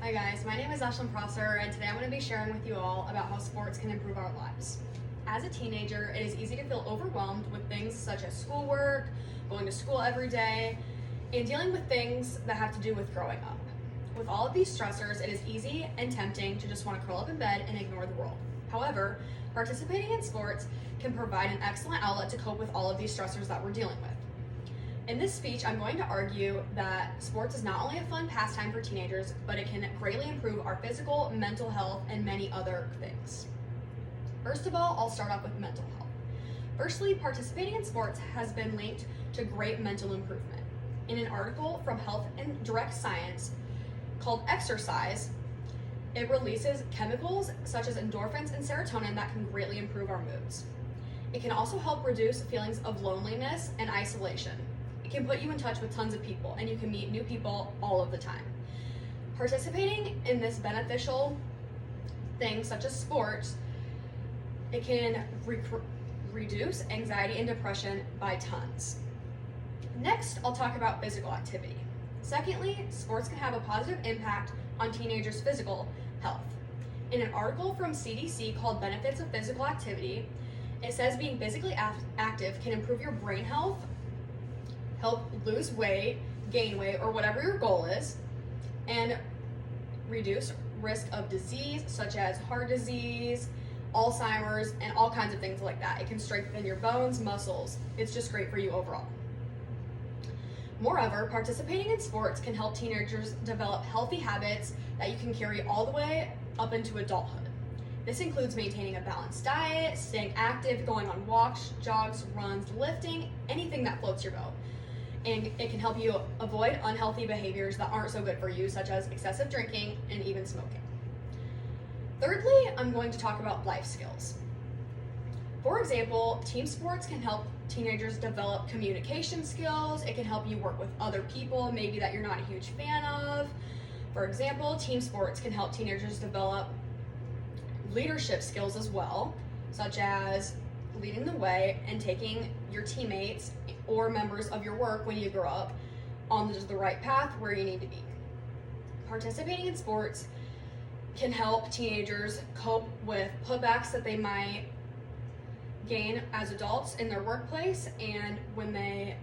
Hi guys, my name is Ashlyn Prosser, and today I'm going to be sharing with you all about how sports can improve our lives. As a teenager, it is easy to feel overwhelmed with things such as schoolwork, going to school every day, and dealing with things that have to do with growing up. With all of these stressors, it is easy and tempting to just want to curl up in bed and ignore the world. However, participating in sports can provide an excellent outlet to cope with all of these stressors that we're dealing with. In this speech, I'm going to argue that sports is not only a fun pastime for teenagers, but it can greatly improve our physical, mental health, and many other things. First of all, I'll start off with mental health. Firstly, participating in sports has been linked to great mental improvement. In an article from Health and Direct Science called Exercise, it releases chemicals such as endorphins and serotonin that can greatly improve our moods. It can also help reduce feelings of loneliness and isolation. It can put you in touch with tons of people, and you can meet new people all of the time. Participating in this beneficial thing, such as sports, it can reduce anxiety and depression by tons. Next, I'll talk about physical activity. Secondly, sports can have a positive impact on teenagers' physical health. In an article from CDC called Benefits of Physical Activity, it says being physically active can improve your brain health, help lose weight, gain weight, or whatever your goal is, and reduce risk of disease such as heart disease, Alzheimer's, and all kinds of things like that. It can strengthen your bones, muscles. It's just great for you overall. Moreover, participating in sports can help teenagers develop healthy habits that you can carry all the way up into adulthood. This includes maintaining a balanced diet, staying active, going on walks, jogs, runs, lifting, anything that floats your boat. And it can help you avoid unhealthy behaviors that aren't so good for you, such as excessive drinking and even smoking. Thirdly, I'm going to talk about life skills. For example, team sports can help teenagers develop communication skills. It can help you work with other people, maybe that you're not a huge fan of. For example, team sports can help teenagers develop leadership skills as well, such as leading the way and taking your teammates or members of your work when you grow up on the right path where you need to be. Participating in sports can help teenagers cope with putbacks that they might gain as adults in their workplace, and when they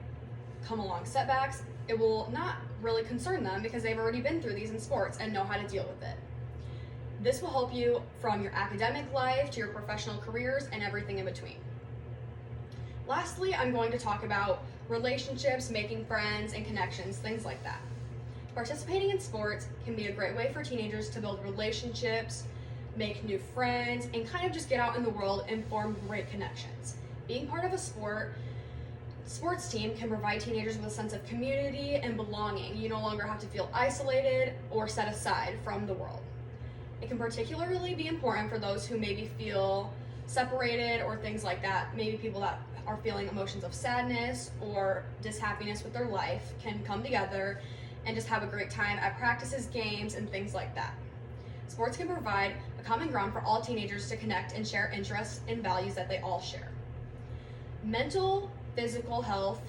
come along setbacks, it will not really concern them because they've already been through these in sports and know how to deal with it. This will help you from your academic life to your professional careers and everything in between. Lastly, I'm going to talk about relationships, making friends, and connections, things like that. Participating in sports can be a great way for teenagers to build relationships, make new friends, and kind of just get out in the world and form great connections. Being part of a sports team can provide teenagers with a sense of community and belonging. You no longer have to feel isolated or set aside from the world. It can particularly be important for those who maybe feel separated or things like that. Maybe people that are feeling emotions of sadness or dishappiness with their life can come together and just have a great time at practices, games, and things like that. Sports can provide a common ground for all teenagers to connect and share interests and values that they all share. Mental, physical health,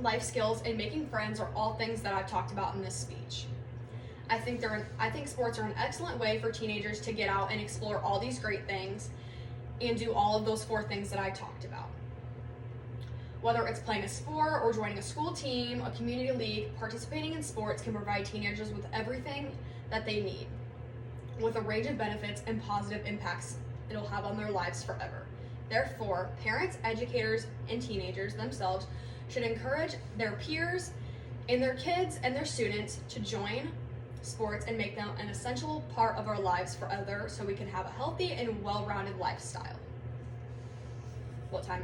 life skills, and making friends are all things that I've talked about in this speech. I think sports are an excellent way for teenagers to get out and explore all these great things and do all of those 4 things that I talked about. Whether it's playing a sport or joining a school team, a community league, participating in sports can provide teenagers with everything that they need, with a range of benefits and positive impacts it'll have on their lives forever. Therefore, parents, educators, and teenagers themselves should encourage their peers and their kids and their students to join sports and make them an essential part of our lives forever so we can have a healthy and well-rounded lifestyle. What time